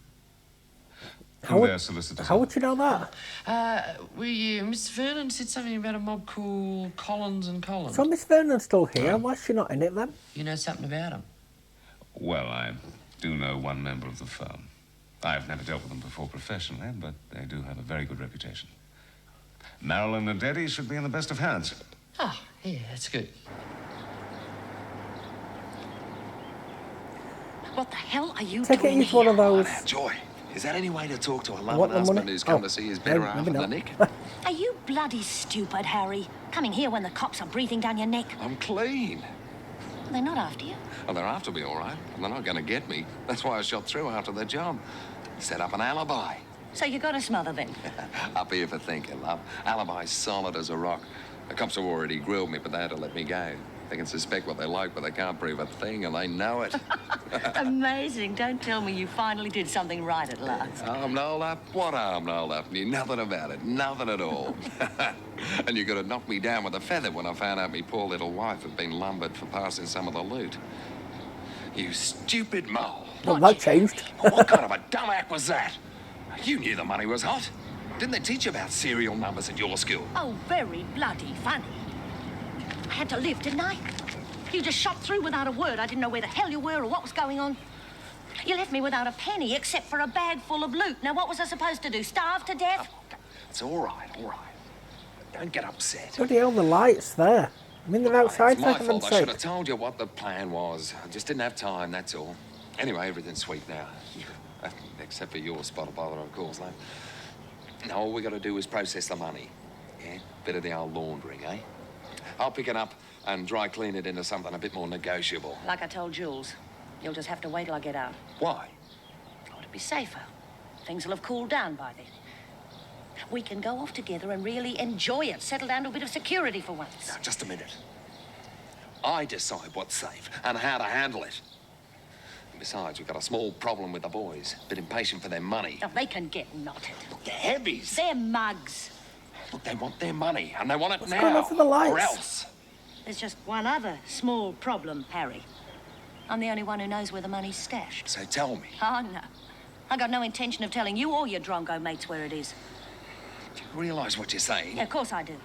How would- their solicitors How are? would you know that? Mr. Vernon said something about a mob called Collins and Collins. So Miss Vernon's still here. Why is she not in it then? You know something about him? Well, I do know one member of the firm. I've never dealt with them before professionally, but they do have a very good reputation. Marilyn and Eddie should be in the best of hands. Oh, yeah, that's good. What the hell are you Take it doing he's one here? of those. Joy, is that any way to talk to a Want loving the husband money? who's come Oh, to see his better no, half maybe of the not. Nick? Are you bloody stupid, Harry? Coming here when the cops are breathing down your neck? I'm clean. They're not after you. Well, they're after me, all right. But they're not going to get me. That's why I shot through after the job. Set up an alibi. So you got a smother then? Up here for thinking, love. Alibi's solid as a rock. The cops have already grilled me, but they had to let me go. They can suspect what they like, but they can't prove a thing, and they know it. Amazing. Don't tell me you finally did something right at last. Arm rolled up? What arm rolled up? Knew nothing about it. Nothing at all. And you could have knocked me down with a feather when I found out me poor little wife had been lumbered for passing some of the loot. You stupid mole. Well, that changed. What kind of a dumb act was that? You knew the money was hot. Didn't they teach you about serial numbers at your school? Oh, very bloody funny. I had to live, didn't I? You just shot through without a word. I didn't know where the hell you were or what was going on. You left me without a penny except for a bag full of loot. Now, what was I supposed to do? Starve to death? It's all right, all right. Don't get upset. Bloody hell, the lights there. I mean, they're outside It's for my heaven's fault. I should sake. have told you what the plan was. I just didn't have time, that's all. Anyway, everything's sweet now. Except for your spot of bother, of course, no. All we got to do is process the money. Yeah? Bit of the old laundering, eh? I'll pick it up and dry clean it into something a bit more negotiable. Like I told Jules, you'll just have to wait till I get out. Why? Oh, to be safer. Things will have cooled down by then. We can go off together and really enjoy it, settle down to a bit of security for once. Now, just a minute. I decide what's safe and how to handle it. And besides, we've got a small problem with the boys. A bit impatient for their money. Oh, they can get knotted. Look, they're heavies. They're mugs. Look, they want their money, and they want it now. Going on for the lights? Or else. There's just one other small problem, Harry. I'm the only one who knows where the money's stashed. So tell me. Oh, no. I got no intention of telling you or your drongo mates where it is. Do you realise what you're saying? Yeah, of course I do.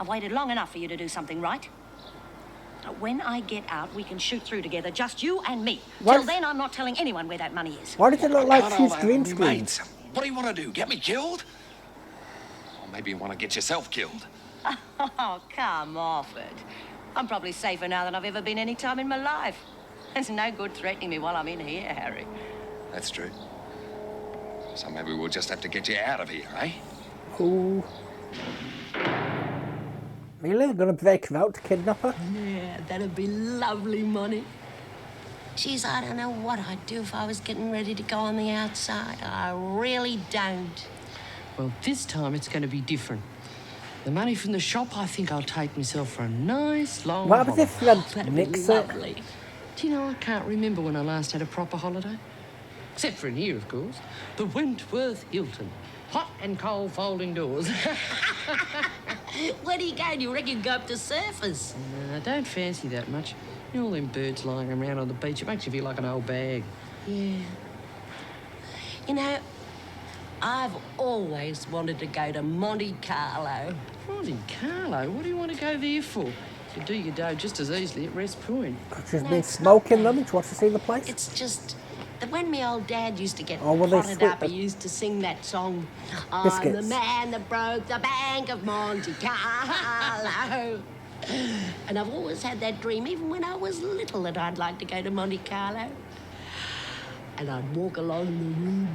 I've waited long enough for you to do something right. When I get out, we can shoot through together, just you and me. What? Till then, I'm not telling anyone where that money is. Why does it look like Can't she's all green have screen? mates. What do you want to do? Get me killed? Or maybe you want to get yourself killed. Oh, come off it. I'm probably safer now than I've ever been any time in my life. There's no good threatening me while I'm in here, Harry. That's true. So maybe we'll just have to get you out of here, eh? Ooh. Really? They're going to break her out to kidnap her? Yeah, that'd be lovely money. Geez, I don't know what I'd do if I was getting ready to go on the outside. I really don't. Well, this time it's going to be different. The money from the shop, I think I'll take myself for a nice long What happens if holiday. Fred That'd be nicks it? lovely. Do you know, I can't remember when I last had a proper holiday. Except for in here, of course. The Wentworth Hilton. Hot and cold folding doors. Where do you go? Do you reckon you go up to surfers? No, I don't fancy that much. You know, all them birds lying around on the beach, it makes you feel like an old bag. Yeah. You know, I've always wanted to go to Monte Carlo. Monte Carlo? What do you want to go there for? You do your dough just as easily at Rest Point. She's been smoking them and she wants to see the place. It's just that when me old dad used to get Oh, well, they potted split up, he them. used to sing that song, I'm the Biscuits. man that broke the bank of Monte Carlo. And I've always had that dream, even when I was little, that I'd like to go to Monte Carlo. And I'd walk along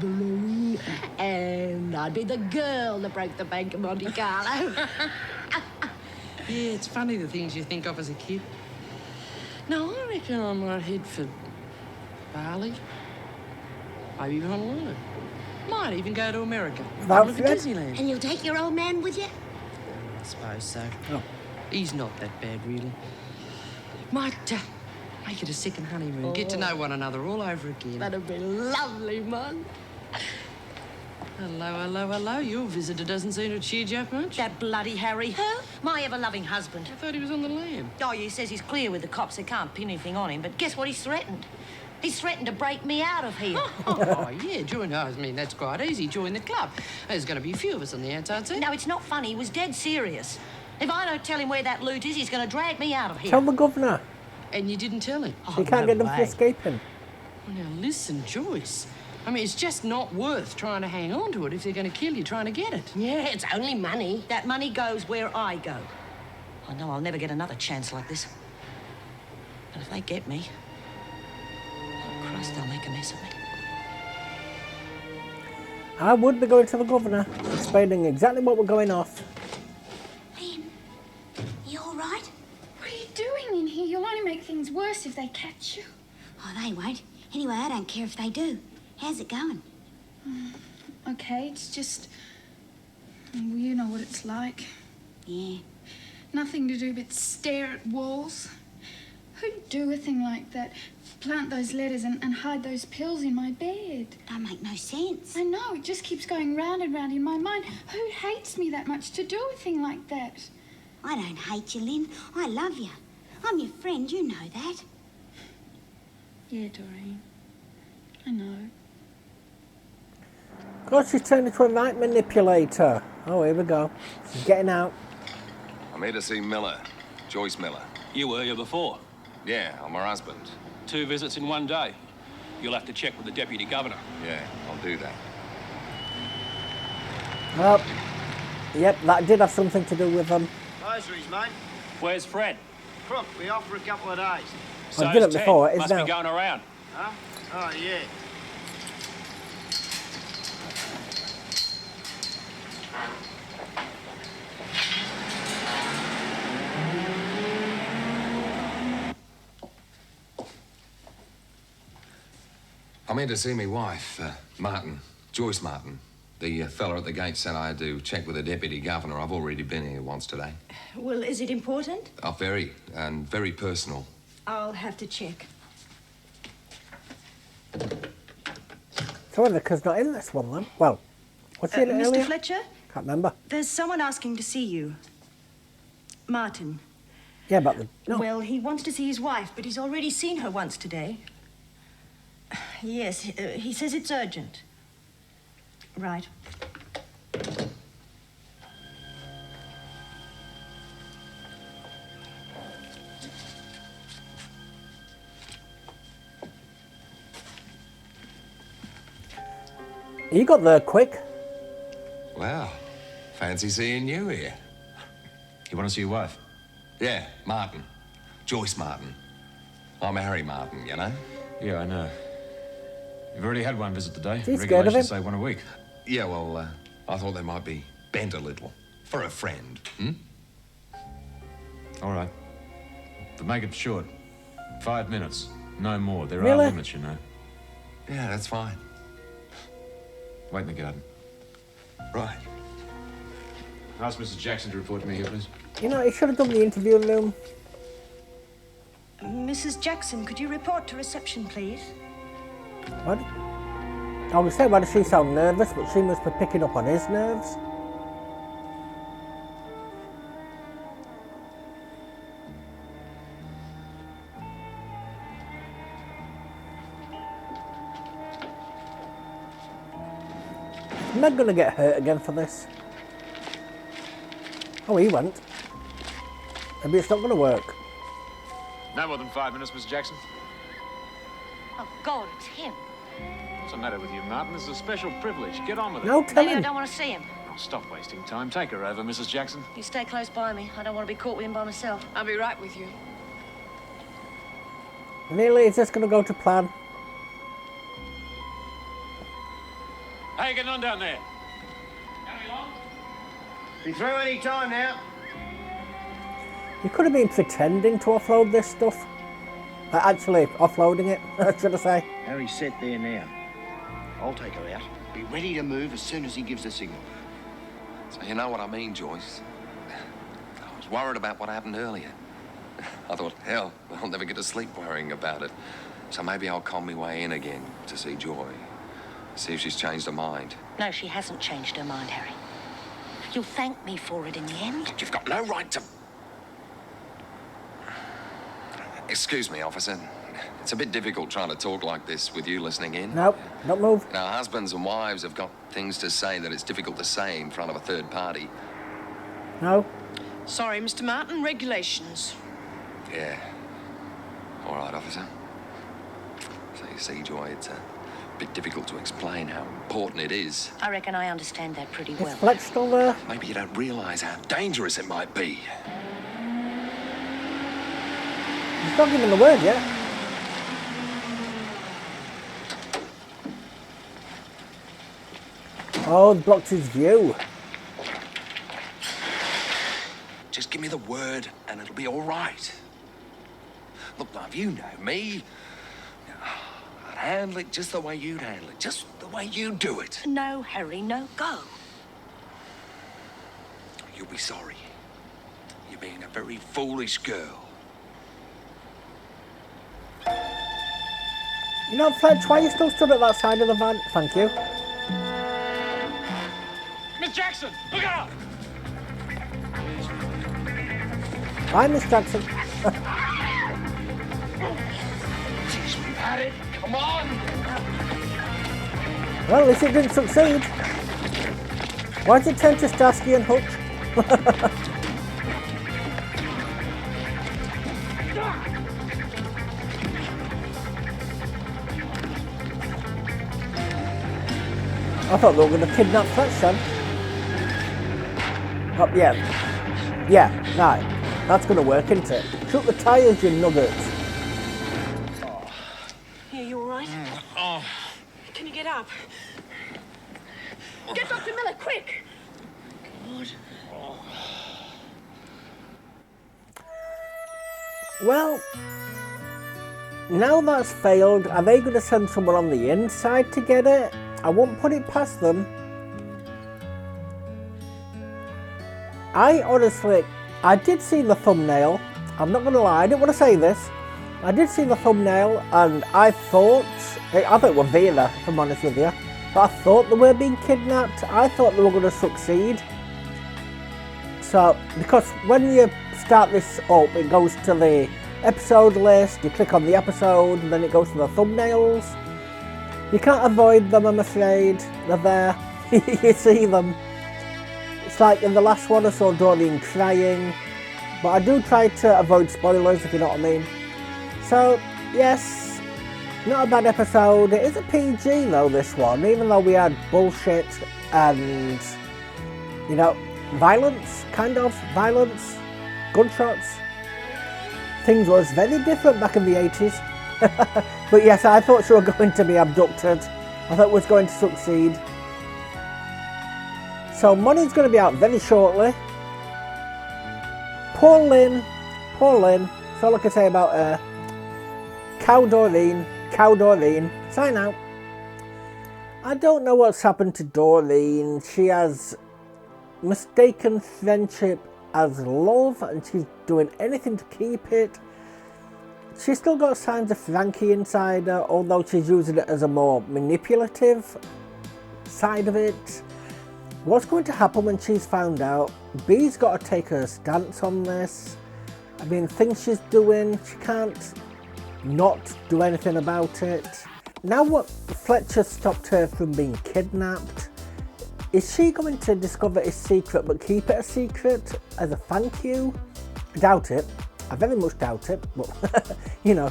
the rue below, and I'd be the girl that broke the bank of Monte Carlo. Yeah, it's funny the things you think of as a kid. No, I reckon I might head for Bali. Maybe Honolulu. Might even go to America. Without Look at Fred? Disneyland. And you'll take your old man with you? I suppose so. Oh. He's not that bad, really. Might make it a second honeymoon. Get to know one another all over again. That'd be lovely, Mum. Hello, hello, hello. Your visitor doesn't seem to have cheered you up much. That bloody Harry. Who? My ever-loving husband. I thought he was on the lam. Oh, he says he's clear with the cops. They can't pin anything on him. But guess what he's threatened? He's threatened to break me out of here. Oh, yeah, join. I mean, that's quite easy. Join the club. There's going to be a few of us on the outside, see? No, it's not funny. He was dead serious. If I don't tell him where that loot is, he's going to drag me out of here. Tell the governor. And you didn't tell him? He can't get them from escaping. Well, now, listen, Joyce. I mean, it's just not worth trying to hang on to it if they're going to kill you trying to get it. Yeah, it's only money. That money goes where I go. I know I'll never get another chance like this. But if they get me, oh, Christ, they'll make a mess of me. I would be going to the governor, explaining exactly what we're going off. Lynn, you all right? What are you doing in here? You'll only make things worse if they catch you. Oh, they won't. Anyway, I don't care if they do. How's it going? Okay, it's just... well, you know what it's like. Yeah. Nothing to do but stare at walls. Who'd do a thing like that? Plant those letters and hide those pills in my bed. Don't make no sense. I know, it just keeps going round and round in my mind. Who hates me that much to do a thing like that? I don't hate you, Lynn. I love you. I'm your friend, you know that. Yeah, Doreen. I know. God, she's turned into a night manipulator. Oh, here we go. She's getting out. I'm here to see Miller, Joyce Miller. You were here before. Yeah, I'm her husband. 2 visits in 1 day. You'll have to check with the Deputy Governor. Yeah, I'll do that. Well, yep, that did have something to do with them. Rosaries, mate. Where's Fred? Crook, be off for a couple of days. I did it before, it is Must now. be going around. Huh? Oh, yeah. I'm in to see my wife, Martin, Joyce Martin. The fella at the gate said I had to check with the Deputy Governor. I've already been here once today. Well, is it important? Oh, very, and very personal. I'll have to check. So Erica's not in this one then? Well, what's in it Mr. earlier? Fletcher? Can't remember. There's someone asking to see you. Martin. Yeah, but no. Well, he wants to see his wife, but he's already seen her once today. Yes, he says it's urgent. Right. You got there quick. Well, fancy seeing you here. You want to see your wife? Yeah, Martin. Joyce Martin. I'm Harry Martin, you know? Yeah, I know. You've already had one visit today. He's scared of him. Regulations say one a week. Yeah, well, I thought they might be bent a little. For a friend, All right. But make it short. 5 minutes. No more. There are Really? limits, you know. Yeah, that's fine. Wait in the garden. Right. Ask Mrs. Jackson to report to me here, please. You know, he should have done the interview room. Mrs. Jackson, could you report to reception, please? What? I would say, why does she sound nervous? But she must be picking up on his nerves. Is Meg gonna get hurt again for this? Oh, he went. Maybe it's not gonna work. No more than 5 minutes, Mrs. Jackson. Oh, God, it's him. What's the matter with you, Martin? This is a special privilege. Get on with it. No, tell Maybe I him. don't want to see him. Oh, stop wasting time. Take her over, Mrs. Jackson. You stay close by me. I don't want to be caught with him by myself. I'll be right with you. Nearly, is this gonna go to plan? How you getting on down there? Be through any time now. You could have been pretending to offload this stuff. Actually, offloading it, should I say. Harry's set there now. I'll take her out. Be ready to move as soon as he gives the signal. So you know what I mean, Joyce? I was worried about what happened earlier. I thought, hell, I'll never get to sleep worrying about it. So maybe I'll con my way in again to see Joy. See if she's changed her mind. No, she hasn't changed her mind, Harry. You'll thank me for it in the end. You've got no right to... Excuse me, officer. It's a bit difficult trying to talk like this with you listening in. Nope, don't move. Now, husbands and wives have got things to say that it's difficult to say in front of a third party. No. Sorry, Mr. Martin, regulations. Yeah. All right, officer. So you see, Joy, it's a bit difficult to explain how important it is. I reckon I understand that pretty well. Is Fletch still there? Maybe you don't realise how dangerous it might be. He's not given the word yet. Oh, it blocked his view. Just give me the word and it'll be all right. Look, love, you know me. I'd handle it just the way you'd handle it. Just the way you do it. No, Harry, no, go. You'll be sorry. You're being a very foolish girl. You know, Fletch, why are you still stood at that side of the van? Thank you. Miss Jackson, look out! Hi, Miss Jackson. Jeez, we've had it. Come on! Well, at least it didn't succeed. Why did it turn to Starsky and Hutch? I thought they were going to kidnap Fletch then. Oh, yeah. Yeah, right. That's going to work, isn't it? Shoot the tyres, you nuggets. Yeah, you all right? Can you get up? Get Dr. Miller, quick! God. Well, now that's failed, are they going to send someone on the inside to get it? I won't put it past them. I did see the thumbnail. I'm not going to lie, I didn't want to say this. I did see the thumbnail and I thought it was Vera, if I'm honest with you. But I thought they were being kidnapped. I thought they were going to succeed. So, because when you start this up, it goes to the episode list, you click on the episode, and then it goes to the thumbnails. You can't avoid them, I'm afraid. They're there. You see them. It's like in the last one I saw Doreen crying. But I do try to avoid spoilers, if you know what I mean. So, yes, not a bad episode. It is a PG though, this one, even though we had bullshit and, you know, violence, gunshots. Things was very different back in the 80s. But yes, I thought she was going to be abducted. I thought it was going to succeed. So Money's going to be out very shortly. Poor Lynn. That's all I can say about her. Cow Doreen. Sign out. I don't know what's happened to Doreen. She has mistaken friendship as love and she's doing anything to keep it. She's still got signs of Frankie inside her, although she's using it as a more manipulative side of it. What's going to happen when she's found out? Bee's got to take her stance on this. I mean, things she's doing, she can't not do anything about it. Now what Fletcher stopped her from being kidnapped, is she going to discover his secret but keep it a secret as a thank you? I doubt it. I very much doubt it, but you know,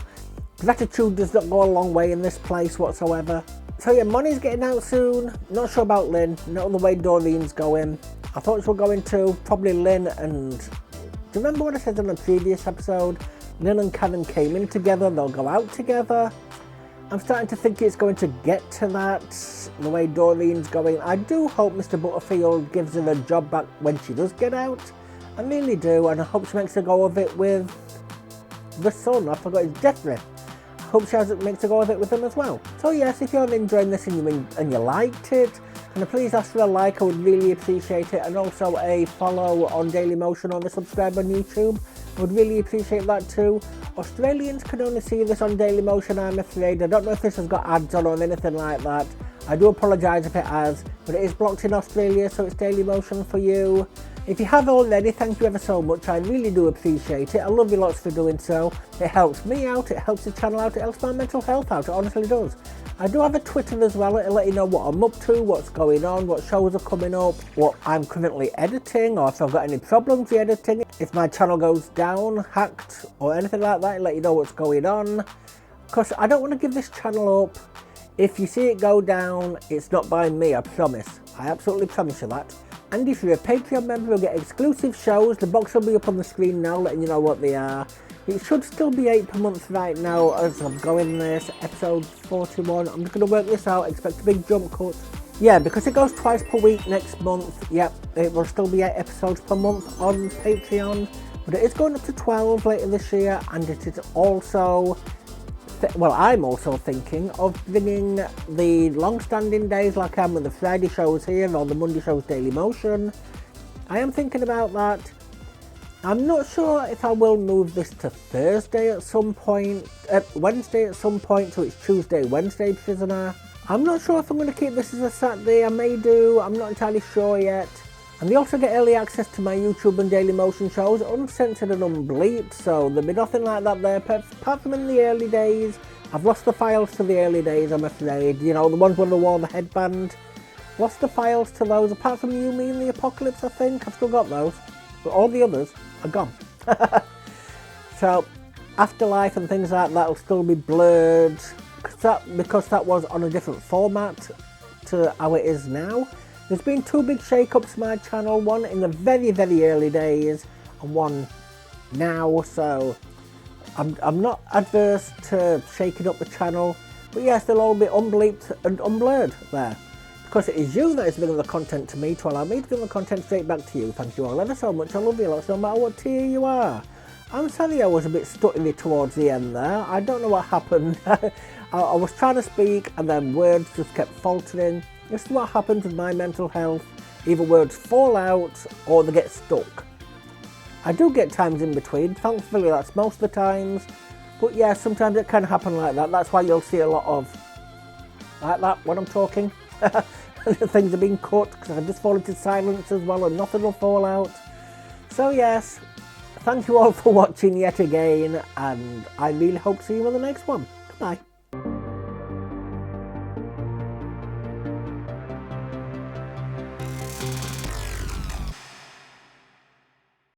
gratitude does not go a long way in this place whatsoever. So yeah, Money's getting out soon. Not sure about Lynn, not the way Doreen's going. I thought she was going to, probably Lynn and... Do you remember what I said in the previous episode? Lynn and Karen came in together, they'll go out together. I'm starting to think it's going to get to that, the way Doreen's going. I do hope Mr. Butterfield gives her a job back when she does get out. I really do, and I hope she makes a go of it with the son. I forgot his Jeffrey. I hope she makes a go of it with him as well. So yes, if you're enjoying this and you liked it, and please ask for a like, I would really appreciate it, and also a follow on Dailymotion or a subscribe on YouTube. I would really appreciate that too. Australians can only see this on Dailymotion, I'm afraid. I don't know if this has got ads on or anything like that. I do apologise if it has, but it is blocked in Australia, so it's Dailymotion for you. If you have already, thank you ever so much. I really do appreciate it. I love you lots for doing so. It helps me out, it helps the channel out, it helps my mental health out, it honestly does. I do have a Twitter as well, it'll let you know what I'm up to, what's going on, what shows are coming up, what I'm currently editing, or if I've got any problems with editing. If my channel goes down, hacked, or anything like that, it'll let you know what's going on. Because I don't want to give this channel up. If you see it go down, it's not by me, I promise. I absolutely promise you that. And if you're a Patreon member, you'll get exclusive shows. The box will be up on the screen now, letting you know what they are. It should still be 8 per month right now as I'm going this. Episode 41. I'm just going to work this out. Expect a big jump cut. Yeah, because it goes twice per week next month. Yep, it will still be 8 episodes per month on Patreon. But it is going up to 12 later this year. And it is also... Well, I'm also thinking of bringing the long-standing days like I am with the Friday shows here or the Monday shows Dailymotion. I am thinking about that. I'm not sure if I will move this to Thursday at some point, Wednesday at some point, so it's Tuesday, Wednesday Prisoner. I'm not sure if I'm going to keep this as a Saturday, I may do, I'm not entirely sure yet. And they also get early access to my YouTube and Dailymotion shows, uncensored and unbleeped, so there'll be nothing like that there, apart from in the early days. I've lost the files to the early days, I'm afraid. You know, the ones where I wore the headband. Lost the files to those, apart from You, Me and the Apocalypse, I think. I've still got those, but all the others are gone. So, Afterlife and things like that will still be blurred, because that was on a different format to how it is now. There's been 2 big shake-ups to my channel, one in the very, very early days and one now, so I'm not adverse to shaking up the channel, but yes, they'll all be unbleeped and unblurred there. because it is you that is bringing the content to me to allow me to bring the content straight back to you. Thank you all ever so much. I love you lots no matter what tier you are. I'm sorry I was a bit stuttery towards the end there. I don't know what happened. I was trying to speak and then words just kept faltering. This is what happens with my mental health. Either words fall out or they get stuck. I do get times in between. Thankfully that's most of the times. But yeah, sometimes it can happen like that. That's why you'll see a lot of like that when I'm talking. Things are being cut because I just fall into silence as well and nothing will fall out. So yes, thank you all for watching yet again, and I really hope to see you in the next one. Goodbye.